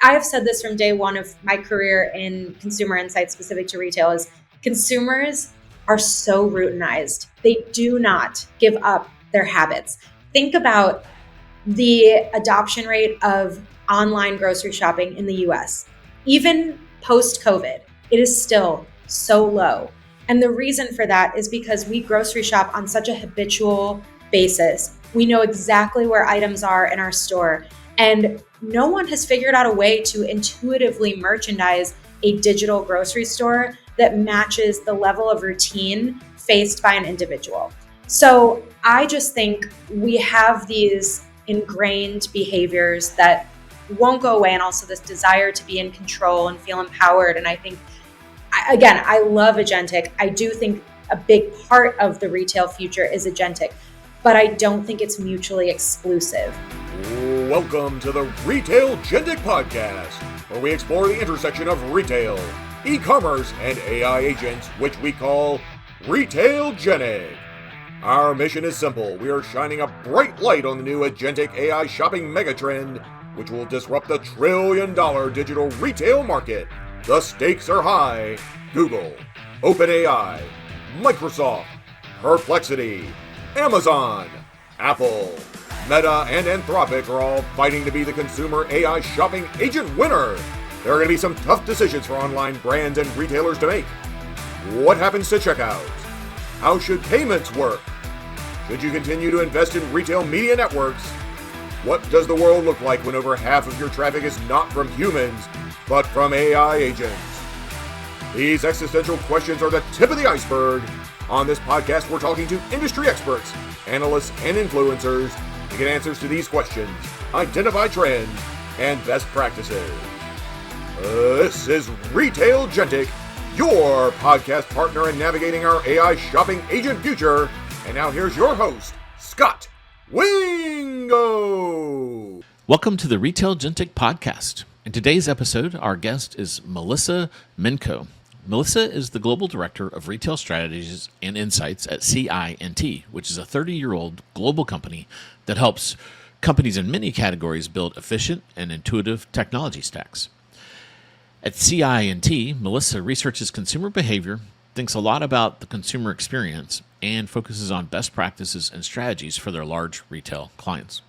I have said this from day one of my career in consumer insights specific to retail is consumers are so routinized. They do not give up their habits. Think about the adoption rate of online grocery shopping in the US. Even post-COVID, it is still so low. And the reason for that is because we grocery shop on such a habitual basis. We know exactly where items are in our store. And no one has figured out a way to intuitively merchandise a digital grocery store that matches the level of routine faced by an individual. So I just think we have these ingrained behaviors that won't go away, and also this desire to be in control and feel empowered. And I think, again, I love Agentic. I do think a big part of the retail future is Agentic, but I don't think it's mutually exclusive. Welcome to the Retailgentic Podcast, where we explore the intersection of retail, e-commerce, and AI agents, which we call Retailgenic. Our mission is simple. We are shining a bright light on the new Agentic AI shopping megatrend, which will disrupt the trillion-dollar digital retail market. The stakes are high. Google, OpenAI, Microsoft, Perplexity, Amazon, Apple, Meta, and Anthropic are all fighting to be the consumer AI shopping agent winner. There are going to be some tough decisions for online brands and retailers to make. What happens to checkout? How should payments work? Should you continue to invest in retail media networks? What does the world look like when over half of your traffic is not from humans, but from AI agents? These existential questions are the tip of the iceberg. On this podcast, we're talking to industry experts, analysts, and influencers to get answers to these questions, identify trends, and best practices. This is Retailgentic, your podcast partner in navigating our AI shopping agent future. And now here's your host, Scot Wingo. Welcome to the Retailgentic Podcast. In today's episode, our guest is Melissa Minkow. Melissa is the Global Director of Retail Strategies and Insights at CI&T, which is a 30-year-old global company that helps companies in many categories build efficient and intuitive technology stacks. At CI&T, Melissa researches consumer behavior, thinks a lot about the consumer experience, and focuses on best practices and strategies for their large retail clients.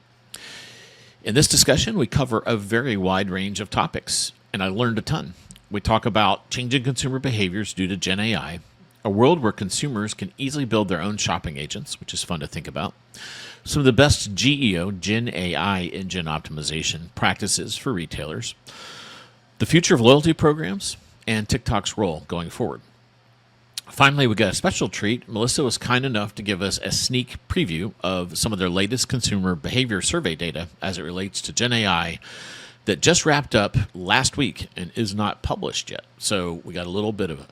In this discussion, we cover a very wide range of topics, and I learned a ton. We talk about changing consumer behaviors due to Gen AI, a world where consumers can easily build their own shopping agents, which is fun to think about, some of the best GEO, Gen AI engine optimization practices for retailers, the future of loyalty programs, and TikTok's role going forward. Finally, we got a special treat. Melissa was kind enough to give us a sneak preview of some of their latest consumer behavior survey data as it relates to Gen AI that just wrapped up last week and is not published yet. So we got a little bit of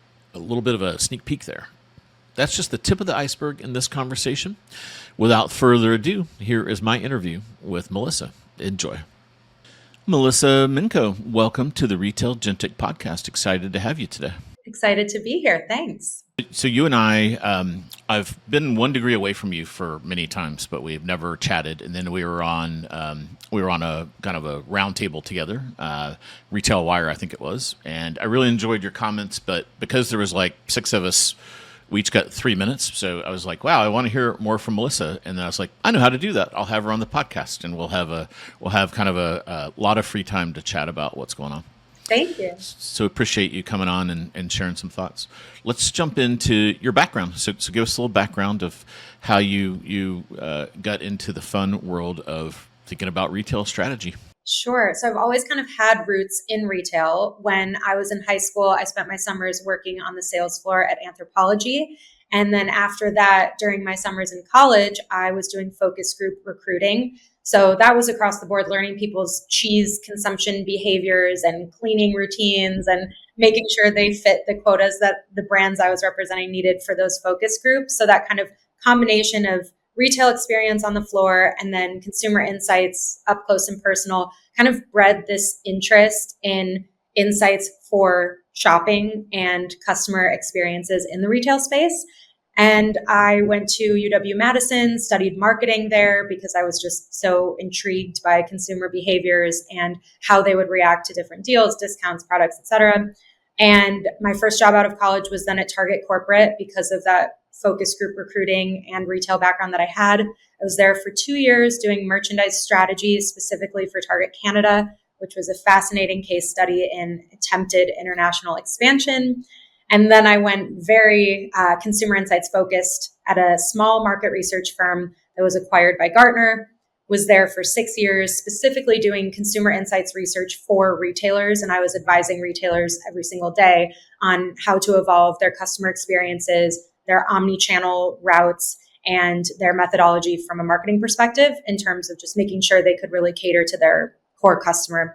a sneak peek there. That's just the tip of the iceberg in this conversation. Without further ado, here is my interview with Melissa. Enjoy. Melissa Minkow, welcome to the Retailgentic Podcast. Excited to have you today. Excited to be here. Thanks. So you and I've been 1 degree away from you for many times, but we've never chatted. And then we were on a kind of a round table together, Retail Wire, I think it was. And I really enjoyed your comments, but because there was like 6 of us, we each got 3 minutes. So I was like, wow, I want to hear more from Melissa. And then I was like, I know how to do that. I'll have her on the podcast, and we'll have kind of a lot of free time to chat about what's going on. Thank you. So appreciate you coming on and sharing some thoughts. Let's jump into your background. So give us a little background of how you got into the fun world of thinking about retail strategy. Sure. So I've always kind of had roots in retail. When I was in high school, I spent my summers working on the sales floor at Anthropologie. And then after that, during my summers in college, I was doing focus group recruiting. So that was across the board, learning people's cheese consumption behaviors and cleaning routines and making sure they fit the quotas that the brands I was representing needed for those focus groups. So that kind of combination of retail experience on the floor and then consumer insights up close and personal kind of bred this interest in insights for shopping and customer experiences in the retail space. And I went to UW-Madison, studied marketing there because I was just so intrigued by consumer behaviors and how they would react to different deals, discounts, products, et cetera. And my first job out of college was then at Target Corporate because of that focus group recruiting and retail background that I had. I was there for 2 years doing merchandise strategies specifically for Target Canada, which was a fascinating case study in attempted international expansion. And then I went very consumer insights focused at a small market research firm that was acquired by Gartner, was there for 6 years, specifically doing consumer insights research for retailers. And I was advising retailers every single day on how to evolve their customer experiences, their omni-channel routes, and their methodology from a marketing perspective in terms of just making sure they could really cater to their core customer.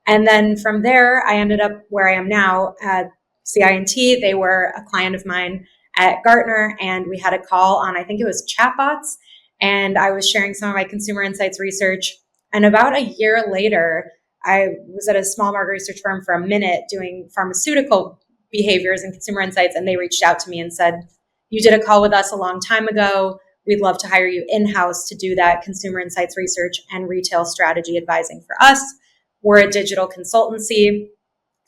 And then from there, I ended up where I am now at CI&T. They were a client of mine at Gartner, and we had a call on, I think it was chatbots, and I was sharing some of my consumer insights research. And about a year later, I was at a small market research firm for a minute doing pharmaceutical behaviors and consumer insights, and they reached out to me and said, "You did a call with us a long time ago. We'd love to hire you in-house to do that consumer insights research and retail strategy advising for us. We're a digital consultancy."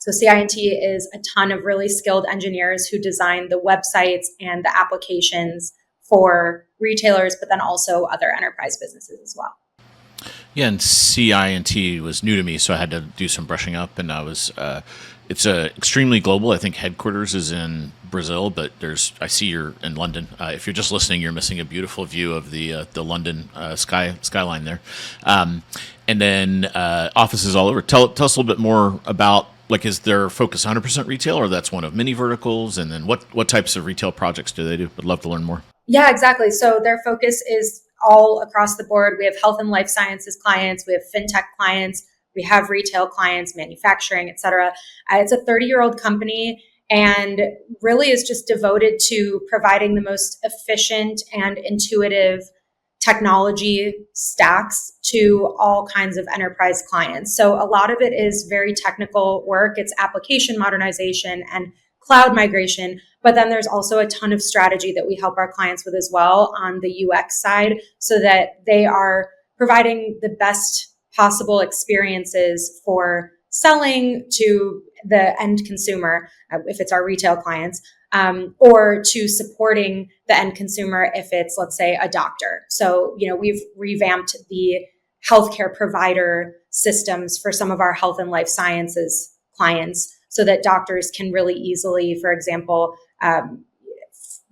So CI&T is a ton of really skilled engineers who design the websites and the applications for retailers, but then also other enterprise businesses as well. Yeah, and CI&T was new to me, so I had to do some brushing up. And I was, it's extremely global. I think headquarters is in Brazil, but I see you're in London. If you're just listening, you're missing a beautiful view of the London skyline there, and then offices all over. Tell us a little bit more about. Like, is their focus 100% retail, or that's one of many verticals? And then what types of retail projects do they do? I'd love to learn more. Yeah, exactly. So their focus is all across the board. We have health and life sciences clients. We have fintech clients. We have retail clients, manufacturing, et cetera. It's a 30-year-old company and really is just devoted to providing the most efficient and intuitive technology stacks to all kinds of enterprise clients. So a lot of it is very technical work. It's application modernization and cloud migration, but then there's also a ton of strategy that we help our clients with as well on the UX side so that they are providing the best possible experiences for selling to the end consumer, if it's our retail clients, or to supporting the end consumer if it's, let's say, a doctor. So, we've revamped the healthcare provider systems for some of our health and life sciences clients so that doctors can really easily, for example,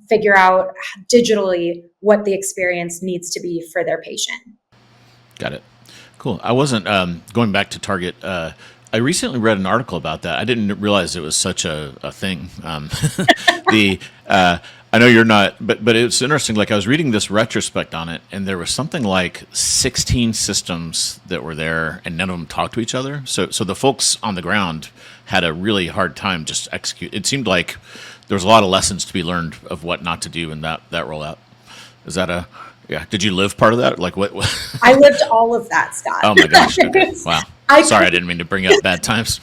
figure out digitally what the experience needs to be for their patient. Got it. Cool. I wasn't going back to Target. I recently read an article about that. I didn't realize it was such a thing. I know you're not, but it's interesting. Like, I was reading this retrospect on it, and there was something like 16 systems that were there, and none of them talked to each other. So the folks on the ground had a really hard time just execute. It seemed like there was a lot of lessons to be learned of what not to do in that rollout. Is that yeah? Did you live part of that? Like what? I lived all of that, Scott. Oh my gosh! Okay. Wow. Sorry, I didn't mean to bring up bad times.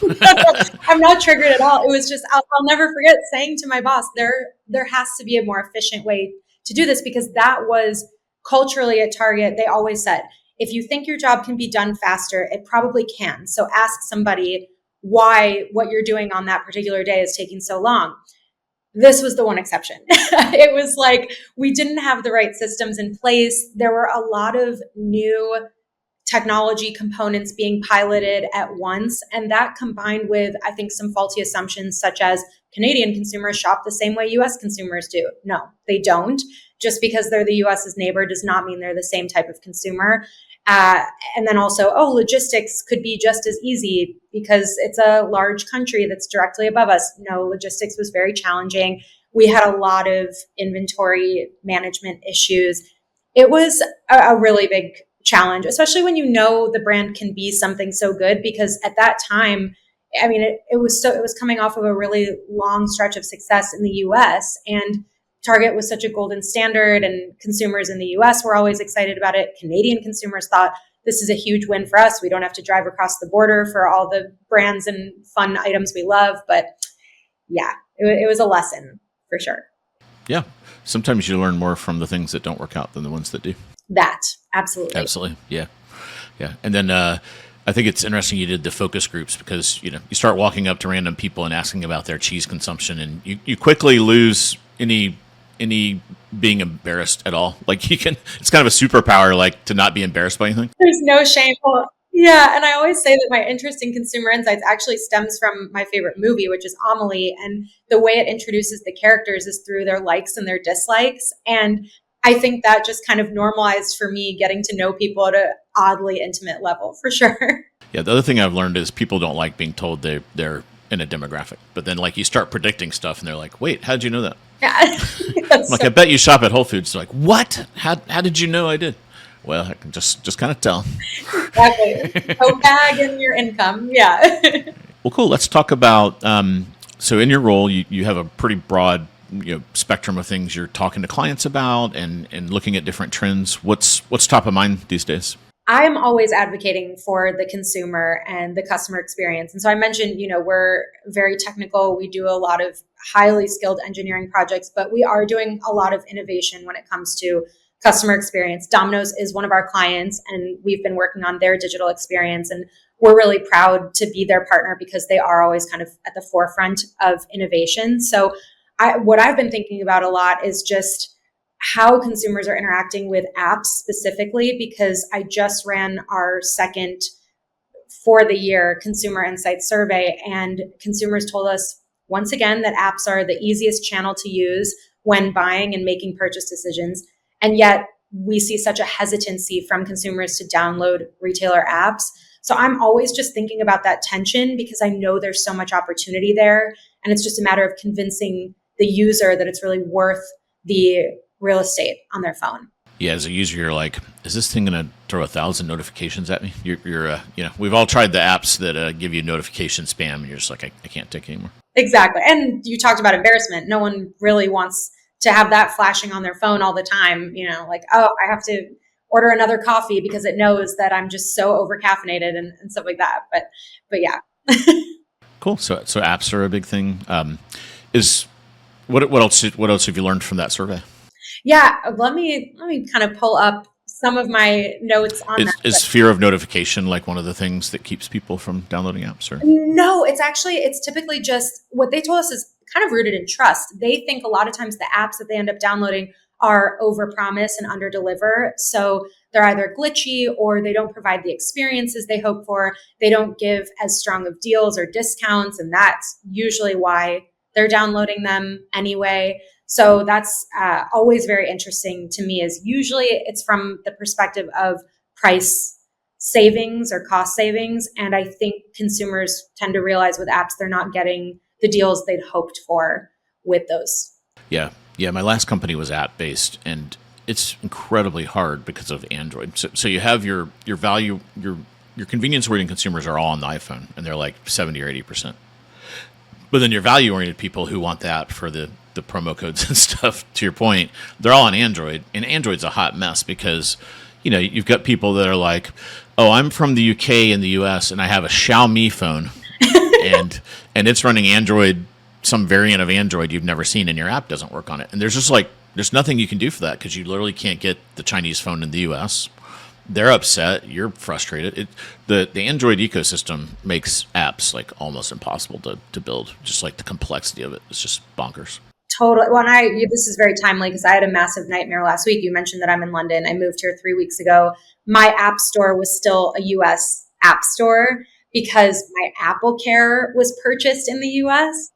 I'm not triggered at all. It was just, I'll never forget saying to my boss, there has to be a more efficient way to do this, because that was culturally at Target. They always said, if you think your job can be done faster, it probably can. So ask somebody why what you're doing on that particular day is taking so long. This was the one exception. It was like, we didn't have the right systems in place. There were a lot of new technology components being piloted at once. And that combined with, I think, some faulty assumptions such as Canadian consumers shop the same way US consumers do. No, they don't. Just because they're the US's neighbor does not mean they're the same type of consumer. And then also, logistics could be just as easy because it's a large country that's directly above us. No, logistics was very challenging. We had a lot of inventory management issues. It was a really big challenge, especially when the brand can be something so good, because at that time, I mean, it was coming off of a really long stretch of success in the US, and Target was such a golden standard, and consumers in the US were always excited about it. Canadian consumers thought, this is a huge win for us. We don't have to drive across the border for all the brands and fun items we love. But yeah, it was a lesson for sure. Yeah. Sometimes you learn more from the things that don't work out than the ones that do. That, absolutely. Absolutely. Yeah. Yeah. And then I think it's interesting you did the focus groups because, you start walking up to random people and asking about their cheese consumption, and you quickly lose any being embarrassed at all. Like it's kind of a superpower, like to not be embarrassed by anything. There's no shame. Well, yeah. And I always say that my interest in consumer insights actually stems from my favorite movie, which is Amelie. And the way it introduces the characters is through their likes and their dislikes. And I think that just kind of normalized for me getting to know people at an oddly intimate level, for sure. Yeah. The other thing I've learned is people don't like being told they're in a demographic, but then like you start predicting stuff and they're like, wait, how'd you know that? Yeah. Like, I bet you shop at Whole Foods. They're like, what? How did you know I did? Well, I can just kind of tell. Exactly. Go bag in your income. Yeah. Well, cool. Let's talk about, so in your role, you have a pretty broad spectrum of things you're talking to clients about and looking at different trends. What's top of mind these days? I'm always advocating for the consumer and the customer experience. And so I mentioned, we're very technical. We do a lot of highly skilled engineering projects, but we are doing a lot of innovation when it comes to customer experience. Domino's is one of our clients, and we've been working on their digital experience. And we're really proud to be their partner because they are always kind of at the forefront of innovation. So what I've been thinking about a lot is just how consumers are interacting with apps specifically, because I just ran our second for the year consumer insights survey, and consumers told us once again that apps are the easiest channel to use when buying and making purchase decisions. And yet we see such a hesitancy from consumers to download retailer apps. So I'm always just thinking about that tension because I know there's so much opportunity there. And it's just a matter of convincing the user that it's really worth the real estate on their phone. Yeah, as a user, you're like, is this thing going to throw 1,000 notifications at me? We've all tried the apps that give you notification spam, and you're just like, I can't take anymore. Exactly. And you talked about embarrassment. No one really wants to have that flashing on their phone all the time, like, oh, I have to order another coffee because it knows that I'm just so over caffeinated and stuff like that. But yeah. Cool. So apps are a big thing. What else have you learned from that survey? Yeah, let me kind of pull up some of my notes on that. Is fear of notification like one of the things that keeps people from downloading apps? Or? No, it's typically just what they told us is kind of rooted in trust. They think a lot of times the apps that they end up downloading are overpromise and underdeliver. So they're either glitchy or they don't provide the experiences they hope for. They don't give as strong of deals or discounts, and that's usually why they're downloading them anyway. So that's always very interesting to me, is usually it's from the perspective of price savings or cost savings. And I think consumers tend to realize with apps, they're not getting the deals they'd hoped for with those. Yeah. My last company was app-based, and it's incredibly hard because of Android. So you have your value, your convenience-oriented consumers are all on the iPhone, and they're like 70 or 80%. But then your value-oriented people who want the app for the promo codes and stuff, to your point, they're all on Android. And Android's a hot mess because, you've got people that are like, oh, I'm from the UK and the US, and I have a Xiaomi phone, and it's running Android, some variant of Android you've never seen, and your app doesn't work on it. And there's nothing you can do for that because you literally can't get the Chinese phone in the US. They're upset. You're frustrated. The Android ecosystem makes apps like almost impossible to build. Just like the complexity of it is just bonkers. Totally. Well, this is very timely because I had a massive nightmare last week. You mentioned that I'm in London. I moved here 3 weeks ago. My app store was still a US app store because my Apple Care was purchased in the US.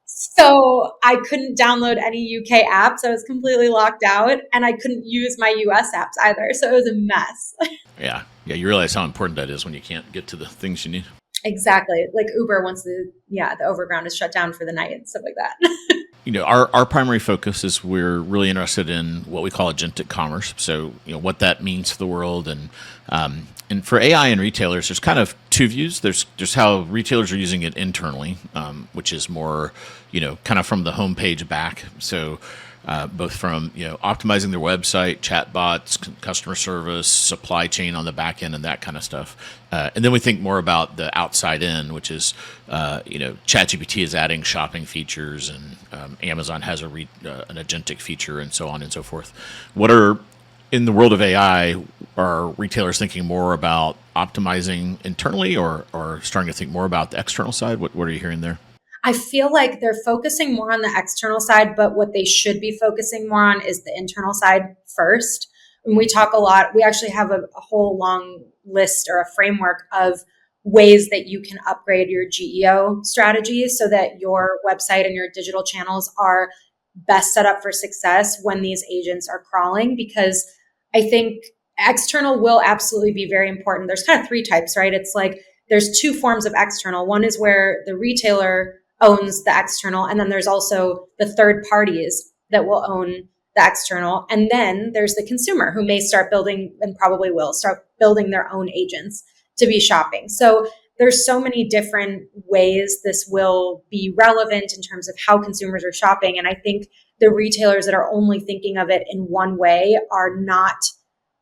So I couldn't download any UK apps. I was completely locked out, and I couldn't use my US apps either. So it was a mess. Yeah. You realize how important that is when you can't get to the things you need. Exactly. Like Uber, once the overground is shut down for the night and stuff like that. Our primary focus is we're really interested in what we call agentic commerce. So, what that means to the world. And for AI and retailers, there's kind of two views. There's how retailers are using it internally, which is more, kind of from the homepage back. So both from optimizing their website, chatbots, customer service, supply chain on the back end, and that kind of stuff. And then we think more about the outside in, which is ChatGPT is adding shopping features, and Amazon has an agentic feature, and so on and so forth. What are in the world of AI, are retailers thinking more about optimizing internally, or starting to think more about the external side? What are you hearing there? I feel like they're focusing more on the external side, but what they should be focusing more on is the internal side first. And we talk a lot, we actually have a whole long list or a framework of ways that you can upgrade your GEO strategy so that your website and your digital channels are best set up for success when these agents are crawling. Because I think external will absolutely be very important. There's kind of three types, right? It's like there's two forms of external. One is where the retailer owns the external, and then there's also the third parties that will own the external. And then there's the consumer who may start building, and probably will start building, their own agents to be shopping. So there's so many different ways this will be relevant in terms of how consumers are shopping. And I think the retailers that are only thinking of it in one way are not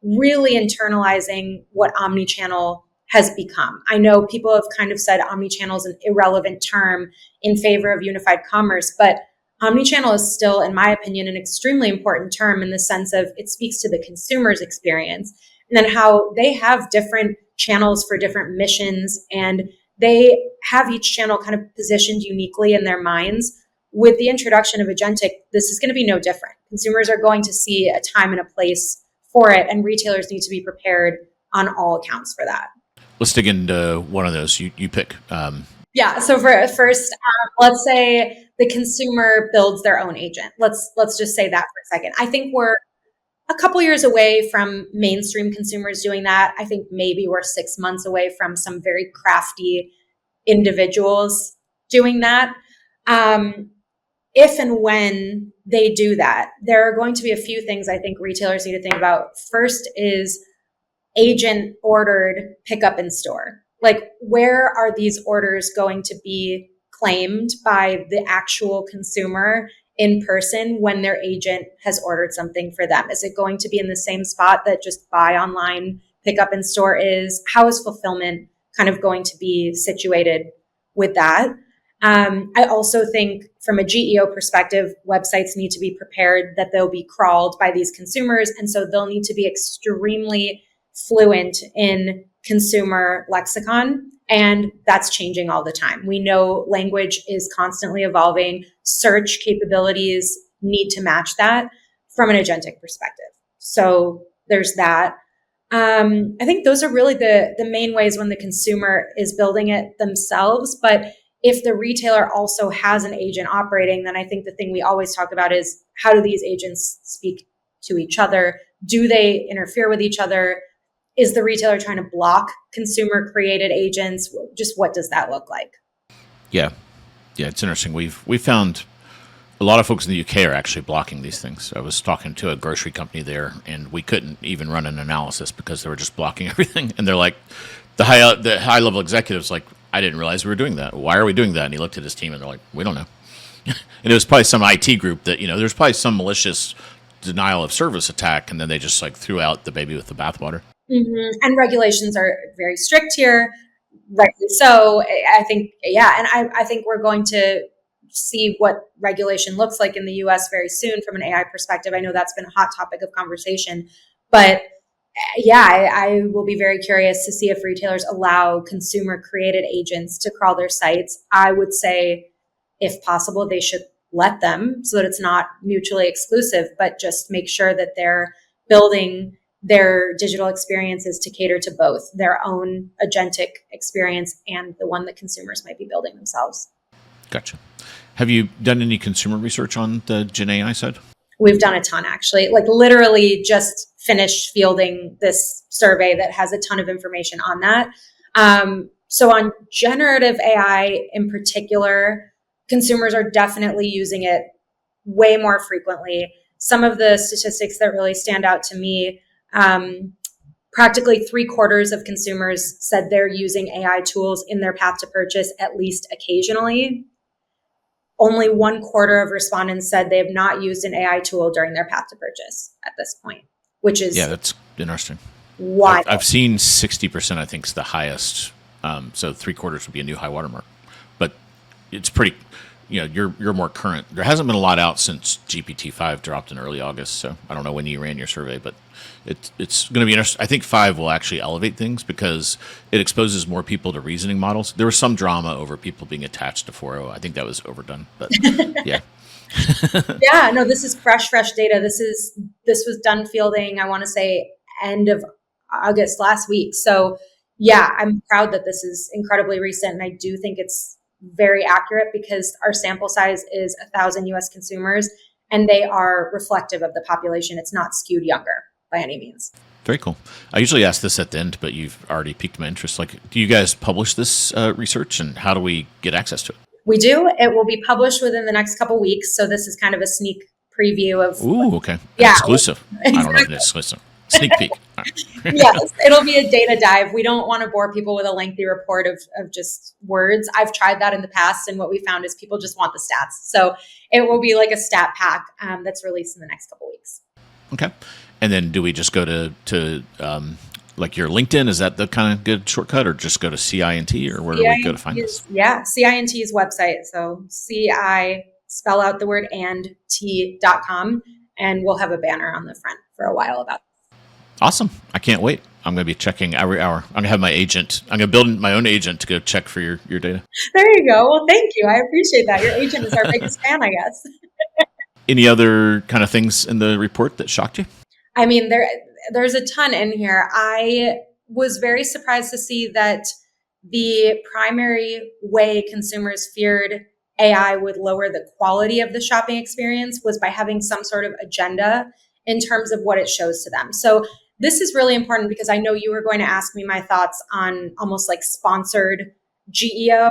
really internalizing what omnichannel has become. I know people have kind of said omnichannel is an irrelevant term in favor of unified commerce, but omnichannel is still, in my opinion, an extremely important term in the sense of it speaks to the consumer's experience, and then how they have different channels for different missions, and they have each channel kind of positioned uniquely in their minds. With the introduction of Agentic, this is going to be no different. Consumers are going to see a time and a place for it, and retailers need to be prepared on all accounts for that. Let's dig into one of those. You pick. Yeah. So for first, let's say the consumer builds their own agent. Let's just say that for a second. I think we're a couple years away from mainstream consumers doing that. I think maybe we're 6 months away from some very crafty individuals doing that. If and when they do that, there are going to be a few things I think retailers need to think about. First is agent ordered pickup in store. Like, where are these orders going to be claimed by the actual consumer in person when their agent has ordered something for them? Is it going to be in the same spot that just buy online, pickup in store is? How is fulfillment kind of going to be situated with that? I also think from a GEO perspective, websites need to be prepared that they'll be crawled by these consumers. And so they'll need to be extremely fluent in consumer lexicon. And that's changing all the time. We know language is constantly evolving. Search capabilities need to match that from an agentic perspective. So there's that. I think those are really the main ways when the consumer is building it themselves. But if the retailer also has an agent operating, then I think the thing we always talk about is, how do these agents speak to each other? Do they interfere with each other? Is the retailer trying to block consumer created agents? Just what does that look like? Yeah, it's interesting. We found a lot of folks in the UK are actually blocking these things. I was talking to a grocery company there, and we couldn't even run an analysis because they were just blocking everything. And they're like, the high level executives like, I didn't realize we were doing that. Why are we doing that? And he looked at his team, and they're like, we don't know. And it was probably some IT group that, there's probably some malicious denial of service attack, and then they just like threw out the baby with the bathwater. Mm-hmm. And regulations are very strict here, rightly so. I think, and I think we're going to see what regulation looks like in the US very soon from an AI perspective. I know that's been a hot topic of conversation, but I will be very curious to see if retailers allow consumer created agents to crawl their sites. I would say, if possible, they should let them so that it's not mutually exclusive, but just make sure that they're building their digital experiences to cater to both their own agentic experience and the one that consumers might be building themselves. Gotcha. Have you done any consumer research on the Gen AI side? We've done a ton, actually. Like, literally just finished fielding this survey that has a ton of information on that. So on generative AI in particular, consumers are definitely using it way more frequently. Some of the statistics that really stand out to me, practically 3/4 of consumers said they're using AI tools in their path to purchase at least occasionally. only 1/4 of respondents said they have not used an AI tool during their path to purchase at this point, which is that's interesting. wild. I've seen 60%, I think, is the highest. So 3/4 would be a new high watermark. But it's pretty, you're more current. There hasn't been a lot out since GPT-5 dropped in early August. So I don't know when you ran your survey, but it's going to be interesting. I think 5 will actually elevate things because it exposes more people to reasoning models. There was some drama over people being attached to 4.0. I think that was overdone, but yeah. Yeah, no, this is fresh data. This was done fielding, I want to say, end of August last week. So yeah, I'm proud that this is incredibly recent. And I do think it's very accurate because our sample size is 1,000 US consumers and they are reflective of the population. It's not skewed younger by any means. Very cool. I usually ask this at the end, but you've already piqued my interest. Do you guys publish this research and how do we get access to it? We do. It will be published within the next couple weeks. So this is kind of a sneak preview of. Ooh, okay. Yeah. Exclusive. Exactly. I don't know if it's exclusive. Sneak peek. Yes, it'll be a data dive. We don't want to bore people with a lengthy report of just words. I've tried that in the past, and what we found is people just want the stats. So it will be like a stat pack that's released in the next couple weeks. Okay. And then do we just go to your LinkedIn? Is that the kind of good shortcut, or just go to CI&T, or where do we go to find this? Yeah, CI&T's website. So CI, spell out the word and T.com, and we'll have a banner on the front for a while about this. Awesome. I can't wait. I'm going to be checking every hour. I'm going to have my agent. I'm going to build my own agent to go check for your data. There you go. Well, thank you. I appreciate that. Your agent is our biggest fan, I guess. Any other kind of things in the report that shocked you? I mean, there's a ton in here. I was very surprised to see that the primary way consumers feared AI would lower the quality of the shopping experience was by having some sort of agenda in terms of what it shows to them. So this is really important because I know you were going to ask me my thoughts on almost like sponsored GEO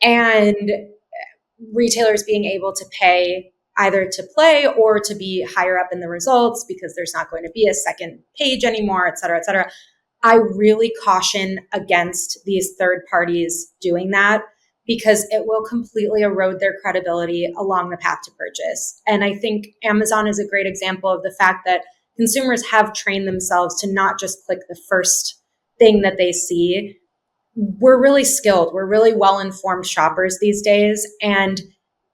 and retailers being able to pay either to play or to be higher up in the results because there's not going to be a second page anymore, et cetera, et cetera. I really caution against these third parties doing that because it will completely erode their credibility along the path to purchase. And I think Amazon is a great example of the fact that consumers have trained themselves to not just click the first thing that they see. We're really skilled. We're really well-informed shoppers these days. And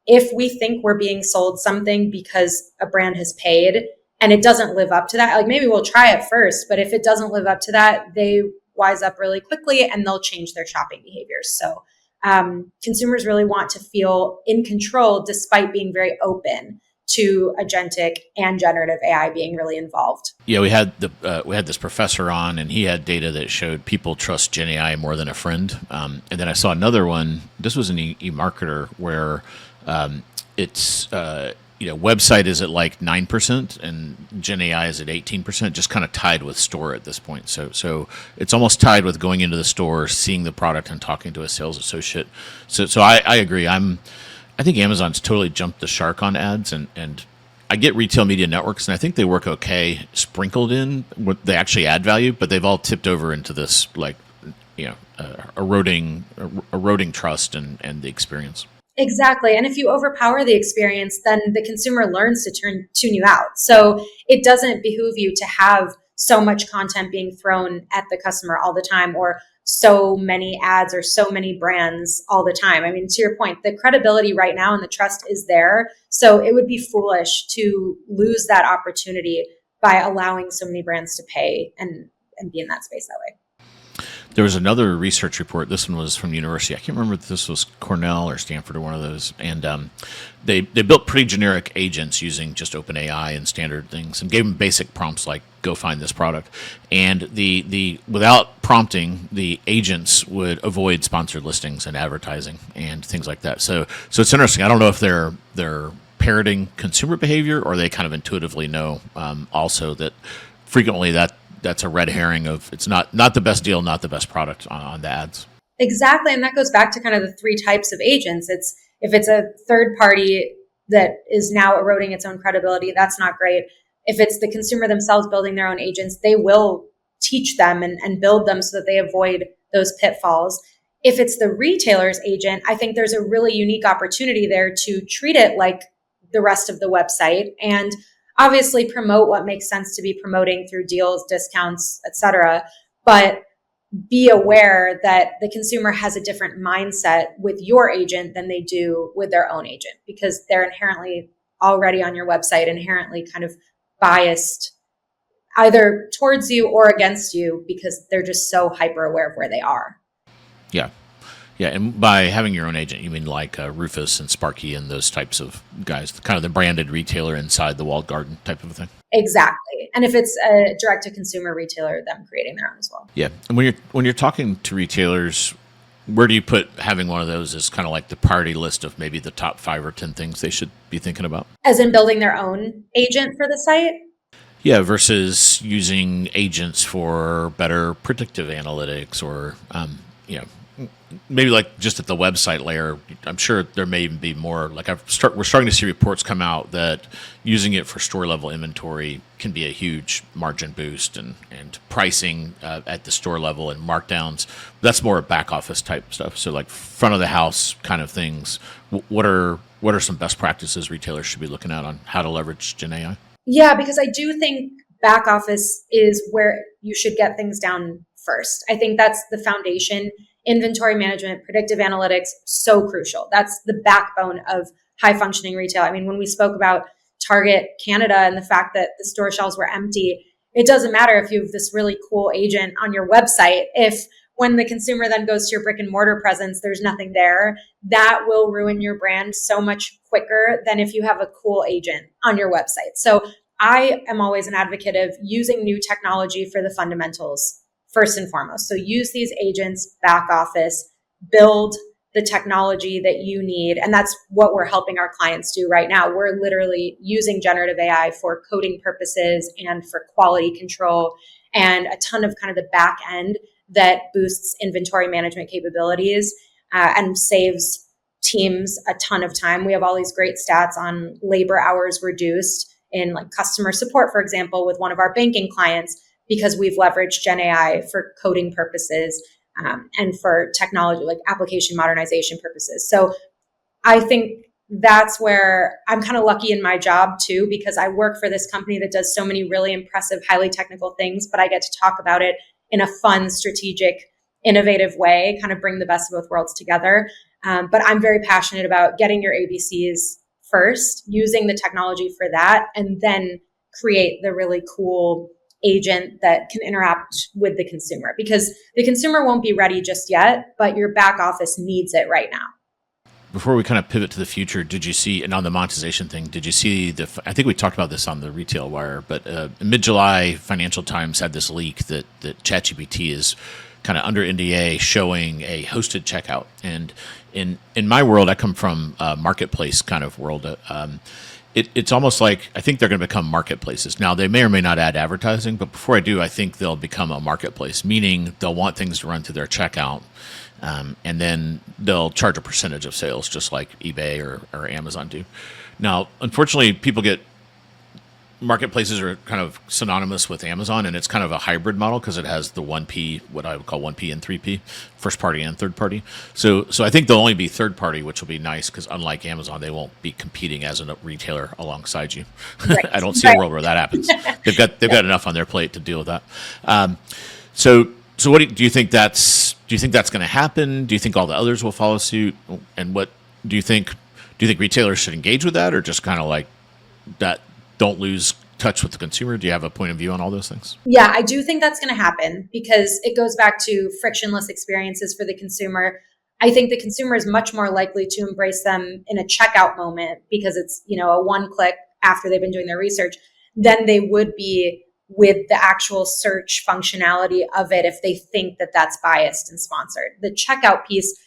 if we think we're being sold something because a brand has paid and it doesn't live up to that, like maybe we'll try it first, but if it doesn't live up to that, they wise up really quickly and they'll change their shopping behaviors. So consumers really want to feel in control despite being very open to agentic and generative AI being really involved. Yeah, we had this professor on, and he had data that showed people trust Gen AI more than a friend. And then I saw another one. This was an e-marketer where it's website is at like 9% and Gen AI is at 18%, just kind of tied with store at this point. So it's almost tied with going into the store, seeing the product and talking to a sales associate. So I agree. I think Amazon's totally jumped the shark on ads, and I get retail media networks, and I think they work okay sprinkled in what they actually add value, but they've all tipped over into this eroding trust and the experience. Exactly. And if you overpower the experience, then the consumer learns to tune you out. So it doesn't behoove you to have so much content being thrown at the customer all the time, or so many ads or so many brands all the time. I mean, to your point, the credibility right now and the trust is there. So it would be foolish to lose that opportunity by allowing so many brands to pay and be in that space that way. There was another research report. This one was from the university. I can't remember if this was Cornell or Stanford or one of those. And they built pretty generic agents using just OpenAI and standard things, and gave them basic prompts like "go find this product." And the without prompting, the agents would avoid sponsored listings and advertising and things like that. So it's interesting. I don't know if they're parroting consumer behavior or they kind of intuitively know also that frequently that's a red herring of it's not the best deal, not the best product on the ads. Exactly. And that goes back to kind of the three types of agents. It's if it's a third party that is now eroding its own credibility, that's not great. If it's the consumer themselves building their own agents, they will teach them and build them so that they avoid those pitfalls. if it's the retailer's agent, I think there's a really unique opportunity there to treat it like the rest of the website and obviously promote what makes sense to be promoting through deals, discounts, etc. But be aware that the consumer has a different mindset with your agent than they do with their own agent, because they're inherently already on your website, inherently kind of biased either towards you or against you because they're just so hyper aware of where they are. Yeah. Yeah. And by having your own agent, you mean like Rufus and Sparky and those types of guys, kind of the branded retailer inside the walled garden type of a thing. Exactly. And if it's a direct to consumer retailer, them creating their own as well. Yeah. And when you're talking to retailers, where do you put having one of those as kind of like the priority list of maybe the top 5 or 10 things they should be thinking about? As in building their own agent for the site? Yeah, versus using agents for better predictive analytics or, maybe like just at the website layer. I'm sure there may even be more. Like we're starting to see reports come out that using it for store level inventory can be a huge margin boost and pricing at the store level and markdowns. That's more back office type stuff. So like front of the house kind of things. What are some best practices retailers should be looking at on how to leverage Gen AI? Yeah, because I do think back office is where you should get things down first. I think that's the foundation. Inventory management, predictive analytics, so crucial. That's the backbone of high functioning retail. I mean, when we spoke about Target Canada and the fact that the store shelves were empty, it doesn't matter if you have this really cool agent on your website. If when the consumer then goes to your brick and mortar presence, there's nothing there, that will ruin your brand so much quicker than if you have a cool agent on your website. So I am always an advocate of using new technology for the fundamentals first and foremost. So use these agents, back office, build the technology that you need. And that's what we're helping our clients do right now. We're literally using generative AI for coding purposes and for quality control and a ton of kind of the back end that boosts inventory management capabilities and saves teams a ton of time. We have all these great stats on labor hours reduced in like customer support, for example, with one of our banking clients, because we've leveraged Gen AI for coding purposes and for technology, like application modernization purposes. So I think that's where I'm kind of lucky in my job too, because I work for this company that does so many really impressive, highly technical things, but I get to talk about it in a fun, strategic, innovative way, kind of bring the best of both worlds together. But I'm very passionate about getting your ABCs first, using the technology for that, and then create the really cool agent that can interact with the consumer, because the consumer won't be ready just yet, but your back office needs it right now. Before we kind of pivot to the future, did you see, and on the monetization thing, did you see I think we talked about this on the Retail Wire, but mid-July, Financial Times had this leak that ChatGPT is kind of under NDA showing a hosted checkout. And in my world, I come from a marketplace kind of world. It's almost like I think they're going to become marketplaces. Now, they may or may not add advertising, but before I do, I think they'll become a marketplace, meaning they'll want things to run through their checkout, and then they'll charge a percentage of sales, just like eBay or Amazon do. Now, unfortunately, marketplaces are kind of synonymous with Amazon, and it's kind of a hybrid model because it has the 1P, what I would call 1P and 3P, first party and third party. So I think they'll only be third party, which will be nice because unlike Amazon, they won't be competing as a retailer alongside you. Right. I don't see a world where that happens. They've got enough on their plate to deal with that. So what do you think that's going to happen? Do you think all the others will follow suit? And what do you think retailers should engage with that, or just kind of like that? Don't lose touch with the consumer? Do you have a point of view on all those things? Yeah, I do think that's going to happen because it goes back to frictionless experiences for the consumer. I think the consumer is much more likely to embrace them in a checkout moment because it's, a one click after they've been doing their research than they would be with the actual search functionality of it if they think that that's biased and sponsored. The checkout piece,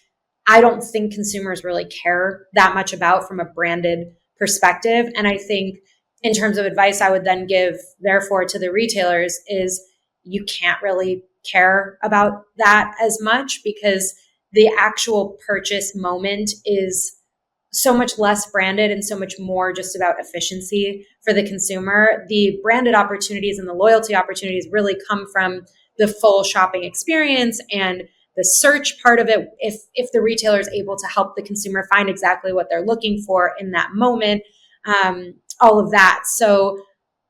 I don't think consumers really care that much about from a branded perspective. And I think in terms of advice I would then give, therefore, to the retailers is you can't really care about that as much because the actual purchase moment is so much less branded and so much more just about efficiency for the consumer. The branded opportunities and the loyalty opportunities really come from the full shopping experience and the search part of it, if the retailer is able to help the consumer find exactly what they're looking for in that moment, all of that. So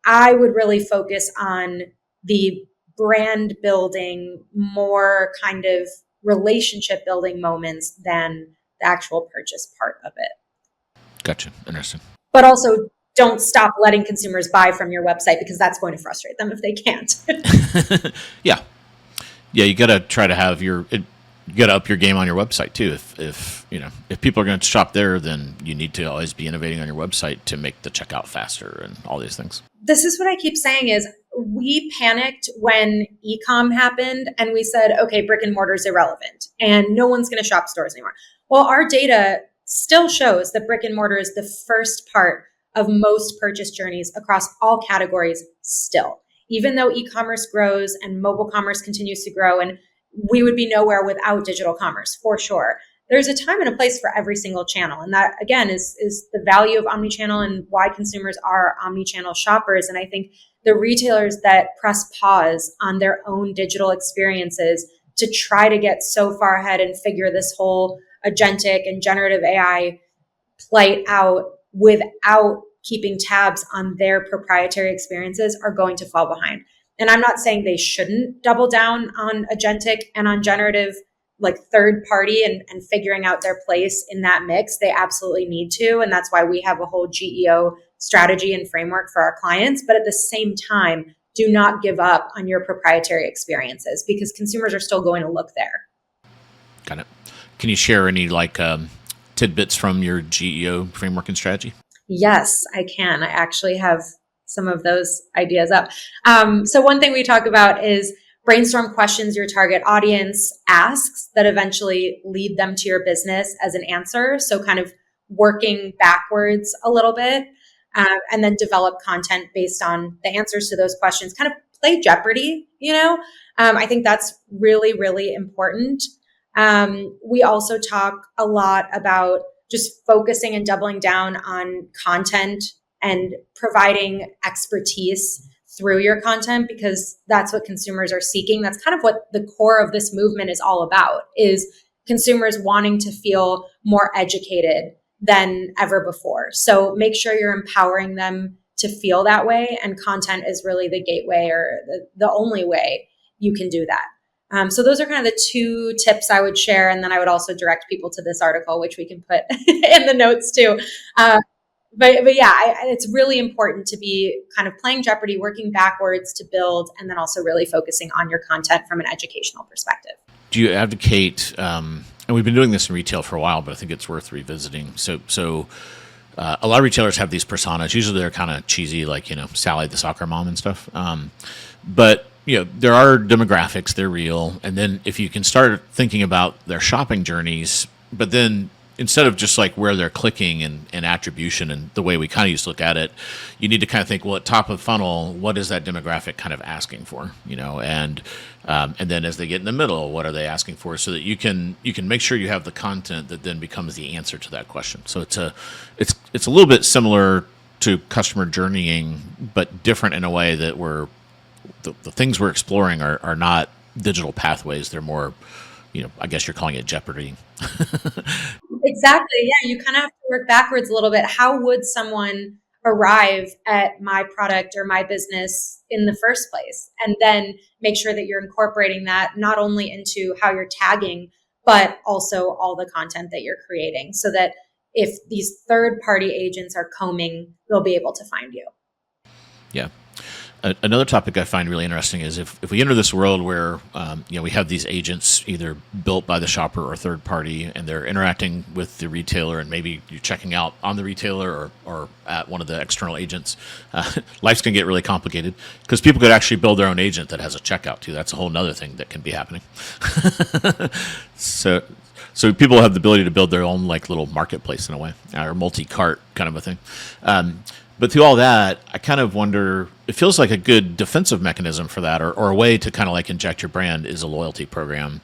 I would really focus on the brand building, more kind of relationship building moments than the actual purchase part of it. Gotcha. Interesting. But also don't stop letting consumers buy from your website, because that's going to frustrate them if they can't. Yeah. You got to try to have you got to up your game on your website too. If people are going to shop there, then you need to always be innovating on your website to make the checkout faster and all these things. This is what I keep saying is we panicked when e-com happened and we said, okay, brick and mortar is irrelevant and no one's going to shop stores anymore. Well, our data still shows that brick and mortar is the first part of most purchase journeys across all categories still, even though e-commerce grows and mobile commerce continues to grow, and we would be nowhere without digital commerce for sure. There's a time and a place for every single channel. And that, again, is the value of omnichannel and why consumers are omnichannel shoppers. And I think the retailers that press pause on their own digital experiences to try to get so far ahead and figure this whole agentic and generative AI plight out without keeping tabs on their proprietary experiences are going to fall behind. And I'm not saying they shouldn't double down on agentic and on generative, like third party and figuring out their place in that mix. They absolutely need to. And that's why we have a whole GEO strategy and framework for our clients. But at the same time, do not give up on your proprietary experiences, because consumers are still going to look there. Got it. Can you share any tidbits from your GEO framework and strategy? Yes, I can. I actually have some of those ideas up. So one thing we talk about is brainstorm questions your target audience asks that eventually lead them to your business as an answer. So kind of working backwards a little bit, and then develop content based on the answers to those questions. Kind of play Jeopardy, I think that's really, really important. We also talk a lot about just focusing and doubling down on content and providing expertise through your content, because that's what consumers are seeking. That's kind of what the core of this movement is all about, is consumers wanting to feel more educated than ever before. So make sure you're empowering them to feel that way. And content is really the gateway, or the only way you can do that. So those are kind of the two tips I would share. And then I would also direct people to this article, which we can put in the notes too. But yeah, it's really important to be kind of playing Jeopardy, working backwards to build, and then also really focusing on your content from an educational perspective. Do you advocate, and we've been doing this in retail for a while, but I think it's worth revisiting. So a lot of retailers have these personas. Usually they're kind of cheesy, like, Sally the soccer mom and stuff. But there are demographics, they're real. And then if you can start thinking about their shopping journeys, but then instead of just like where they're clicking and attribution and the way we kind of used to look at it, you need to kind of think, well, at top of funnel, what is that demographic kind of asking for, and then as they get in the middle, what are they asking for, so that you can make sure you have the content that then becomes the answer to that question. So it's a little bit similar to customer journeying, but different in a way that the things we're exploring are not digital pathways. They're more, I guess you're calling it Jeopardy. Exactly. Yeah. You kind of have to work backwards a little bit. How would someone arrive at my product or my business in the first place? And then make sure that you're incorporating that not only into how you're tagging, but also all the content that you're creating, so that if these third-party agents are combing, they'll be able to find you. Yeah. Another topic I find really interesting is if we enter this world where we have these agents either built by the shopper or third party, and they're interacting with the retailer, and maybe you're checking out on the retailer or at one of the external agents, life's going to get really complicated, because people could actually build their own agent that has a checkout too. That's a whole nother thing that can be happening. So people have the ability to build their own like little marketplace in a way, or multi-cart kind of a thing. But through all that, I kind of wonder, it feels like a good defensive mechanism for that, or a way to kind of like inject your brand, is a loyalty program.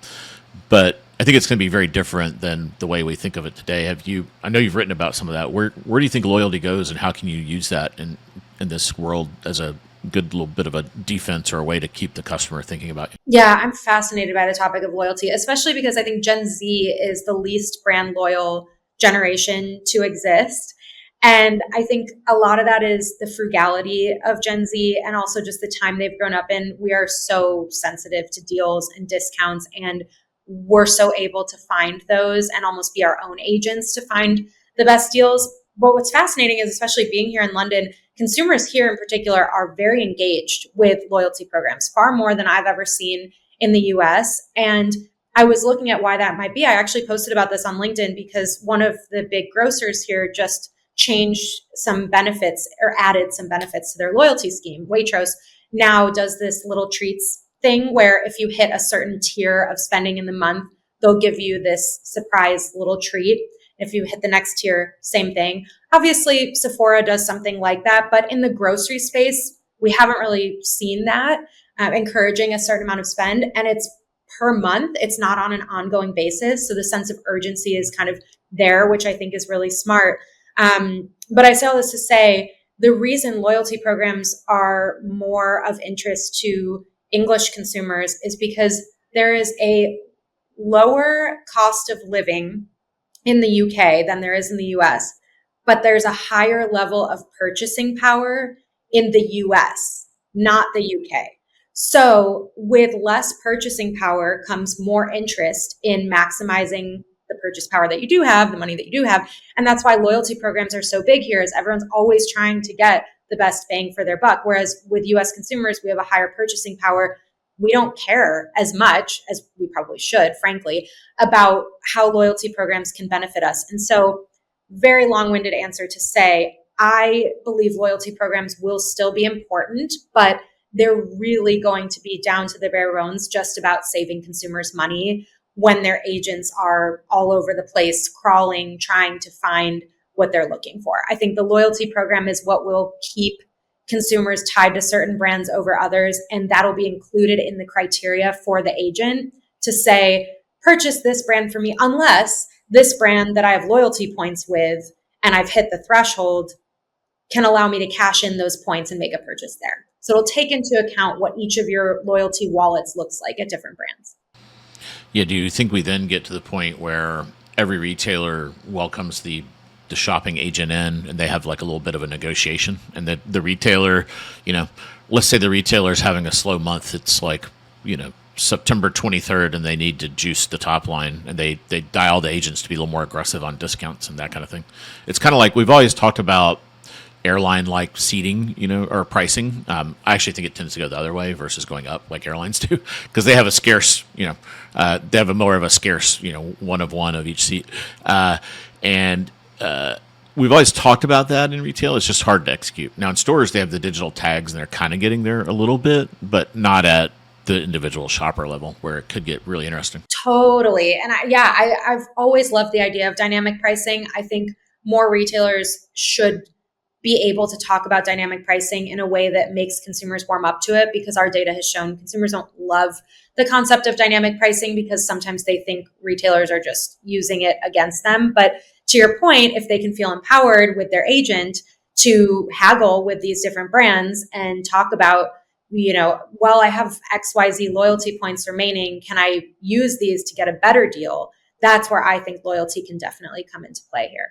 But I think it's going to be very different than the way we think of it today. I know you've written about some of that. Where do you think loyalty goes, and how can you use that in this world as a good little bit of a defense or a way to keep the customer thinking about you. Yeah, I'm fascinated by the topic of loyalty, especially because I think Gen Z is the least brand loyal generation to exist. And I think a lot of that is the frugality of Gen Z and also just the time they've grown up in. We are so sensitive to deals and discounts, and we're so able to find those and almost be our own agents to find the best deals. But what's fascinating is, especially being here in London, consumers here in particular are very engaged with loyalty programs, far more than I've ever seen in the US. And I was looking at why that might be. I actually posted about this on LinkedIn because one of the big grocers here just changed some benefits or added some benefits to their loyalty scheme. Waitrose now does this little treats thing where if you hit a certain tier of spending in the month, they'll give you this surprise little treat. If you hit the next tier, same thing. Obviously, Sephora does something like that, but in the grocery space, we haven't really seen that encouraging a certain amount of spend, and it's per month. It's not on an ongoing basis. So the sense of urgency is kind of there, which I think is really smart. But I say all this to say, the reason loyalty programs are more of interest to English consumers is because there is a lower cost of living in the UK than there is in the US, but there's a higher level of purchasing power in the US, not the UK. So with less purchasing power comes more interest in maximizing the purchase power that you do have, the money that you do have. And that's why loyalty programs are so big here, is everyone's always trying to get the best bang for their buck. Whereas with US consumers, we have a higher purchasing power. We don't care as much as we probably should, frankly, about how loyalty programs can benefit us. And so, very long-winded answer to say, I believe loyalty programs will still be important, but they're really going to be down to the bare bones, just about saving consumers money when their agents are all over the place, crawling, trying to find what they're looking for. I think the loyalty program is what will keep consumers tied to certain brands over others, and that'll be included in the criteria for the agent to say, purchase this brand for me, unless this brand that I have loyalty points with and I've hit the threshold can allow me to cash in those points and make a purchase there. So it'll take into account what each of your loyalty wallets looks like at different brands. Yeah, do you think we then get to the point where every retailer welcomes the shopping agent in and they have like a little bit of a negotiation, and that the retailer, let's say the retailer is having a slow month, it's like, September 23rd, and they need to juice the top line, and they dial the agents to be a little more aggressive on discounts and that kind of thing. It's kind of like we've always talked about airline like seating, or pricing. I actually think it tends to go the other way versus going up like airlines do, because they have a scarce, they have a more of a scarce, one of each seat. We've always talked about that in retail. It's just hard to execute. Now in stores, they have the digital tags and they're kind of getting there a little bit, but not at the individual shopper level where it could get really interesting. Totally. And I've always loved the idea of dynamic pricing. I think more retailers should be able to talk about dynamic pricing in a way that makes consumers warm up to it, because our data has shown consumers don't love the concept of dynamic pricing because sometimes they think retailers are just using it against them. But to your point, if they can feel empowered with their agent to haggle with these different brands and talk about, well, I have XYZ loyalty points remaining, can I use these to get a better deal? That's where I think loyalty can definitely come into play here.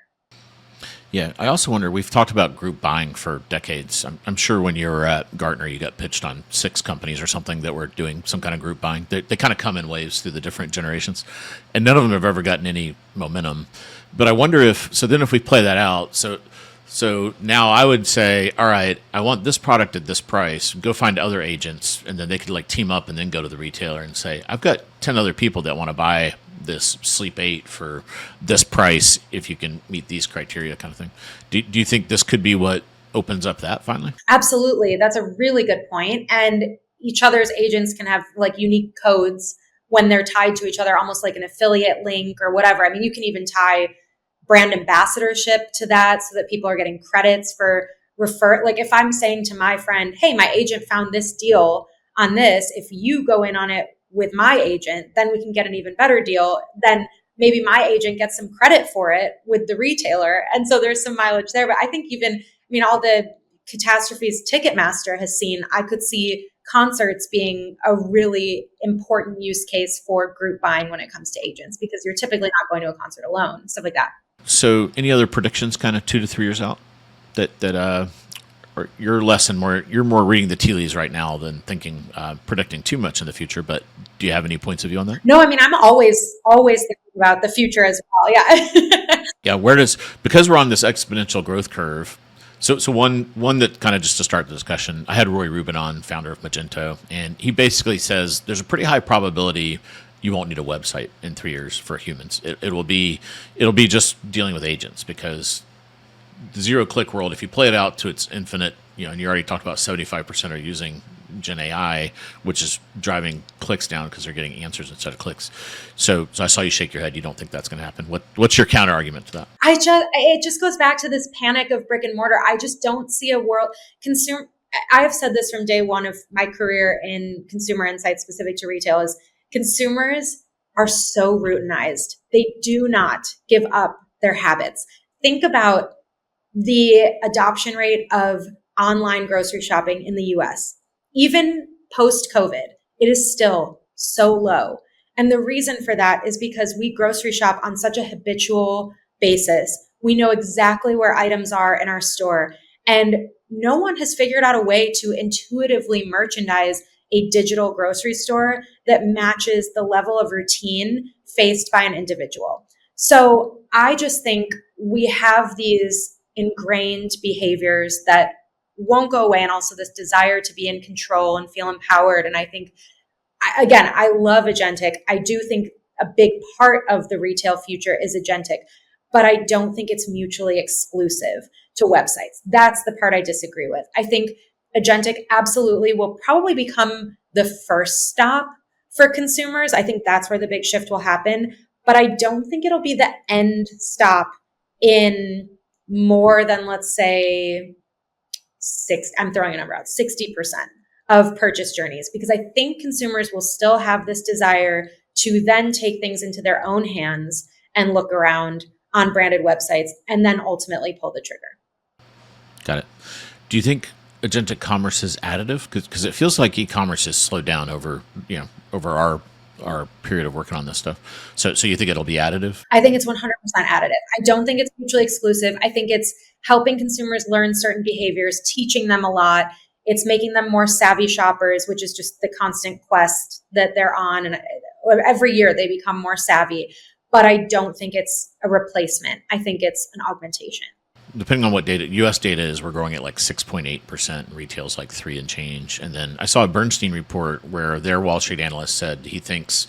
Yeah, I also wonder, we've talked about group buying for decades. I'm sure when you were at Gartner, you got pitched on 6 companies or something that were doing some kind of group buying. They kind of come in waves through the different generations, and none of them have ever gotten any momentum. But I wonder if we play that out, so now I would say, all right, I want this product at this price, go find other agents, and then they could like team up and then go to the retailer and say, I've got 10 other people that want to buy this Sleep 8 for this price if you can meet these criteria, kind of thing. Do you think this could be what opens up that finally? Absolutely. That's a really good point. And each other's agents can have like unique codes when they're tied to each other, almost like an affiliate link or whatever. I mean, you can even tie brand ambassadorship to that so that people are getting credits for like if I'm saying to my friend, hey, my agent found this deal on this, if you go in on it with my agent, then we can get an even better deal. Then maybe my agent gets some credit for it with the retailer. And so there's some mileage there. But I think all the catastrophes Ticketmaster has seen, I could see concerts being a really important use case for group buying when it comes to agents, because you're typically not going to a concert alone, stuff like that. So, any other predictions, kind of 2 to 3 years out, that or you're more reading the tea leaves right now than predicting too much in the future. But do you have any points of view on that? No, I mean, I'm always thinking about the future as well. Yeah. Yeah. Because we're on this exponential growth curve. So one that kind of just to start the discussion, I had Roy Rubin on, founder of Magento, and he basically says there's a pretty high probability you won't need a website in 3 years for humans. It'll be just dealing with agents, because the zero-click world, if you play it out to its infinite, and you already talked about 75% are using Gen AI, which is driving clicks down because they're getting answers instead of clicks. So I saw you shake your head. You don't think that's going to happen. What's your counter argument to that? It just goes back to this panic of brick and mortar. I just don't see a world I have said this from day one of my career in consumer insights specific to retail, is consumers are so routinized. They do not give up their habits. Think about the adoption rate of online grocery shopping in the US. Even post-COVID, it is still so low. And the reason for that is because we grocery shop on such a habitual basis. We know exactly where items are in our store. And no one has figured out a way to intuitively merchandise a digital grocery store that matches the level of routine faced by an individual. So I just think we have these ingrained behaviors that won't go away, and also this desire to be in control and feel empowered. And I think, I love Agentic. I do think a big part of the retail future is Agentic, but I don't think it's mutually exclusive to websites. That's the part I disagree with. I think Agentic absolutely will probably become the first stop for consumers. I think that's where the big shift will happen, but I don't think it'll be the end stop in more than, let's say, I'm throwing a number out, 60% of purchase journeys, because I think consumers will still have this desire to then take things into their own hands and look around on branded websites and then ultimately pull the trigger. Got it. Do you think agentic commerce is additive? Because it feels like e-commerce has slowed down over our period of working on this stuff. So you think it'll be additive? I think it's 100% additive. I don't think it's mutually exclusive. I think it's helping consumers learn certain behaviors, teaching them a lot. It's making them more savvy shoppers, which is just the constant quest that they're on. And every year they become more savvy. But I don't think it's a replacement. I think it's an augmentation. Depending on what data, U.S. data is, we're growing at like 6.8%. Retail's like 3 and change. And then I saw a Bernstein report where their Wall Street analyst said he thinks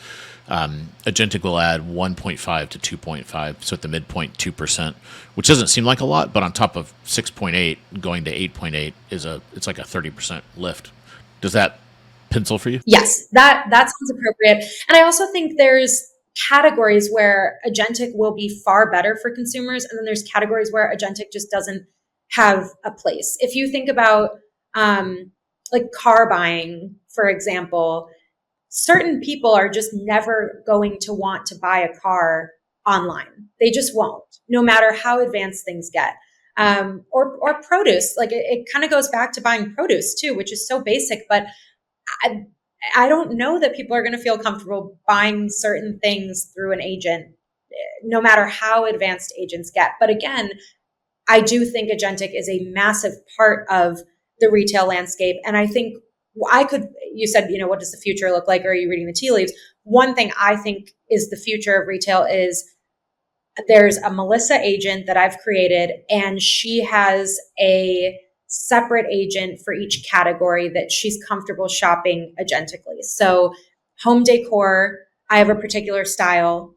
Agentic will add 1.5 to 2.5, so at the midpoint 2%, which doesn't seem like a lot, but on top of 6.8 going to 8.8 it's like a 30% lift. Does that pencil for you? Yes, that sounds appropriate. And I also think there's categories where Agentic will be far better for consumers, and then there's categories where Agentic just doesn't have a place. If you think about like car buying, for example, certain people are just never going to want to buy a car online. They just won't, no matter how advanced things get. Or produce, like it kind of goes back to buying produce too, which is so basic, but I don't know that people are going to feel comfortable buying certain things through an agent, no matter how advanced agents get. But again, I do think Agentic is a massive part of the retail landscape. And I think you said, what does the future look like? Or are you reading the tea leaves? One thing I think is the future of retail is there's a Melissa agent that I've created, and she has a separate agent for each category that she's comfortable shopping agentically. So home decor, I have a particular style.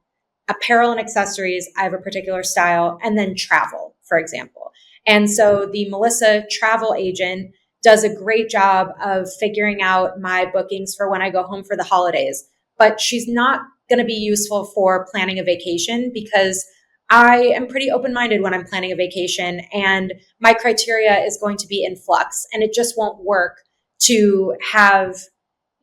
Apparel and accessories, I have a particular style. And then travel, for example. And so the Melissa travel agent does a great job of figuring out my bookings for when I go home for the holidays. But she's not going to be useful for planning a vacation, because I am pretty open-minded when I'm planning a vacation, and my criteria is going to be in flux, and it just won't work to have,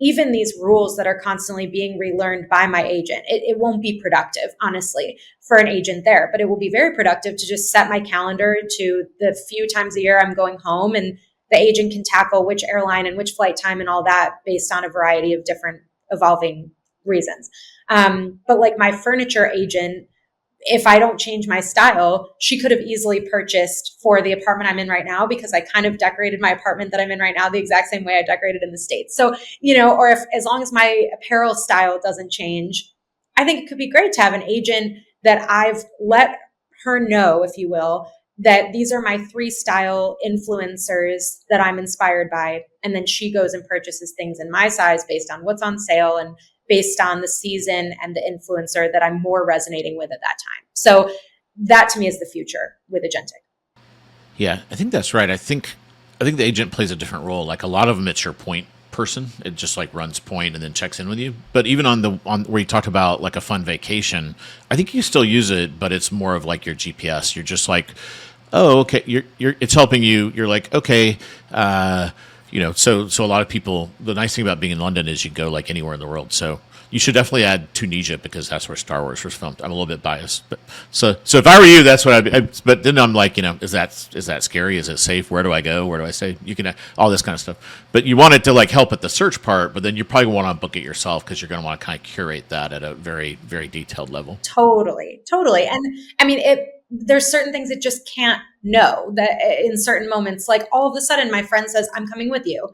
even these rules that are constantly being relearned by my agent, it won't be productive, honestly, for an agent there, but it will be very productive to just set my calendar to the few times a year I'm going home, and the agent can tackle which airline and which flight time and all that based on a variety of different evolving reasons. But like my furniture agent, if I don't change my style, she could have easily purchased for the apartment I'm in right now, because I kind of decorated my apartment that I'm in right now the exact same way I decorated in the States. So, or if, as long as my apparel style doesn't change, I think it could be great to have an agent that I've let her know, if you will, that these are my 3 style influencers that I'm inspired by. And then she goes and purchases things in my size based on what's on sale and based on the season and the influencer that I'm more resonating with at that time. So that to me is the future with Agentic. Yeah, I think that's right. I think the agent plays a different role. Like a lot of them, it's your point person. It just like runs point and then checks in with you. But even on where you talked about like a fun vacation, I think you still use it, but it's more of like your GPS. You're just like, oh, okay. It's helping you. You're like, okay. So a lot of people, the nice thing about being in London is you go like anywhere in the world. So you should definitely add Tunisia, because that's where Star Wars was filmed. I'm a little bit biased, but so if I were you, that's what but then I'm like, is that scary? Is it safe? Where do I go? Where do I stay? You can all this kind of stuff, but you want it to like help at the search part, but then you probably want to book it yourself, because you're going to want to kind of curate that at a very, very detailed level. Totally. And I mean, there's certain things it just can't know, that in certain moments, like all of a sudden my friend says, I'm coming with you.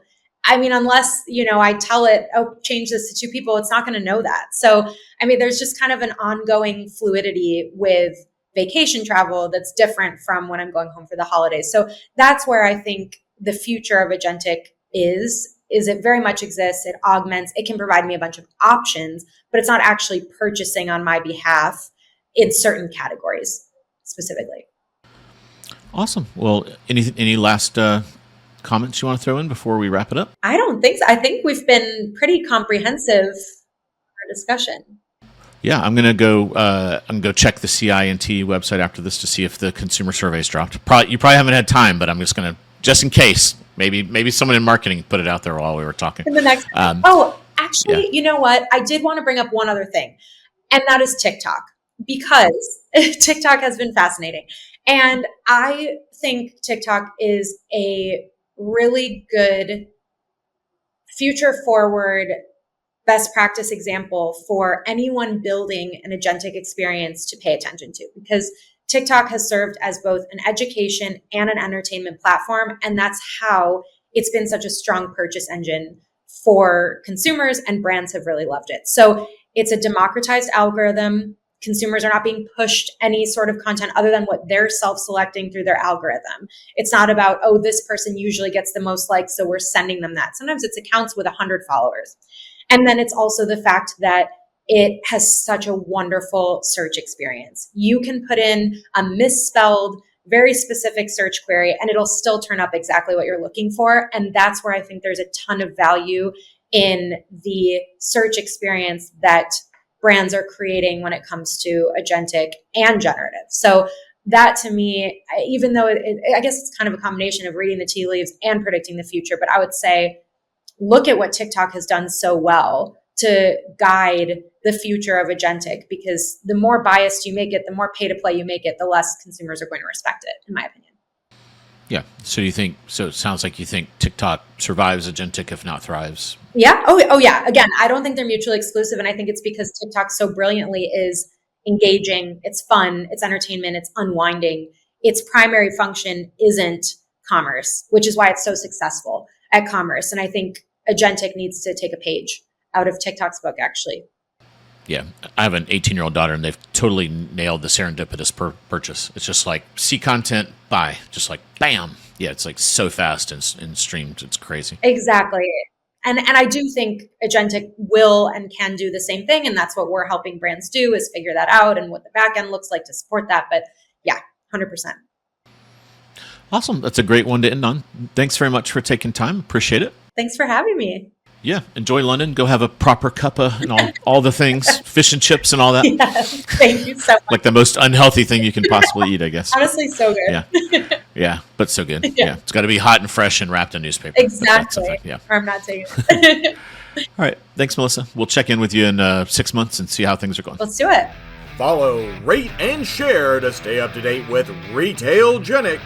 I mean, unless, I tell it, oh, change this to 2 people, it's not going to know that. So, I mean, there's just kind of an ongoing fluidity with vacation travel that's different from when I'm going home for the holidays. So that's where I think the future of Agentic is it very much exists. It augments, it can provide me a bunch of options, but it's not actually purchasing on my behalf in certain categories specifically. Awesome. Well, any last comments you want to throw in before we wrap it up? I don't think so. I think we've been pretty comprehensive in our discussion. Yeah, I'm gonna go check the CI&T website after this to see if the consumer surveys dropped. You probably haven't had time, but I'm just in case. Maybe someone in marketing put it out there while we were talking. In the next. Actually, yeah. You know what? I did want to bring up one other thing, and that is TikTok, because TikTok has been fascinating, and I think TikTok is a really good future forward best practice example for anyone building an agentic experience to pay attention to, because TikTok has served as both an education and an entertainment platform. And that's how it's been such a strong purchase engine for consumers, and brands have really loved it. So it's a democratized algorithm. Consumers are not being pushed any sort of content other than what they're self-selecting through their algorithm. It's not about, oh, this person usually gets the most likes, so we're sending them that. Sometimes it's accounts with 100 followers. And then it's also the fact that it has such a wonderful search experience. You can put in a misspelled, very specific search query, and it'll still turn up exactly what you're looking for. And that's where I think there's a ton of value in the search experience that brands are creating when it comes to agentic and generative. So that to me, even though I guess it's kind of a combination of reading the tea leaves and predicting the future, but I would say, look at what TikTok has done so well to guide the future of agentic, because the more biased you make it, the more pay to play you make it, the less consumers are going to respect it, in my opinion. Yeah. So it sounds like you think TikTok survives agentic, if not thrives. Yeah. Oh yeah. Again, I don't think they're mutually exclusive. And I think it's because TikTok so brilliantly is engaging. It's fun. It's entertainment. It's unwinding. Its primary function isn't commerce, which is why it's so successful at commerce. And I think agentic needs to take a page out of TikTok's book, actually. Yeah. I have an 18-year-old daughter, and they've totally nailed the serendipitous purchase. It's just like, see content, buy. Just like, bam. Yeah, it's like so fast and streamed. It's crazy. Exactly. And I do think agentic will and can do the same thing. And that's what we're helping brands do, is figure that out and what the back end looks like to support that. But yeah, 100%. Awesome. That's a great one to end on. Thanks very much for taking time. Appreciate it. Thanks for having me. Yeah. Enjoy London. Go have a proper cuppa and all the things, fish and chips and all that. Yes, thank you so much. Like the most unhealthy thing you can possibly eat, I guess. Honestly, so good. Yeah. Yeah, but so good. Yeah. It's got to be hot and fresh and wrapped in newspaper. Exactly. Yeah. Or I'm not taking it. All right. Thanks, Melissa. We'll check in with you in 6 months and see how things are going. Let's do it. Follow, rate, and share to stay up to date with Retailgenic,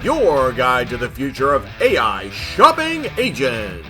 your guide to the future of AI shopping agents.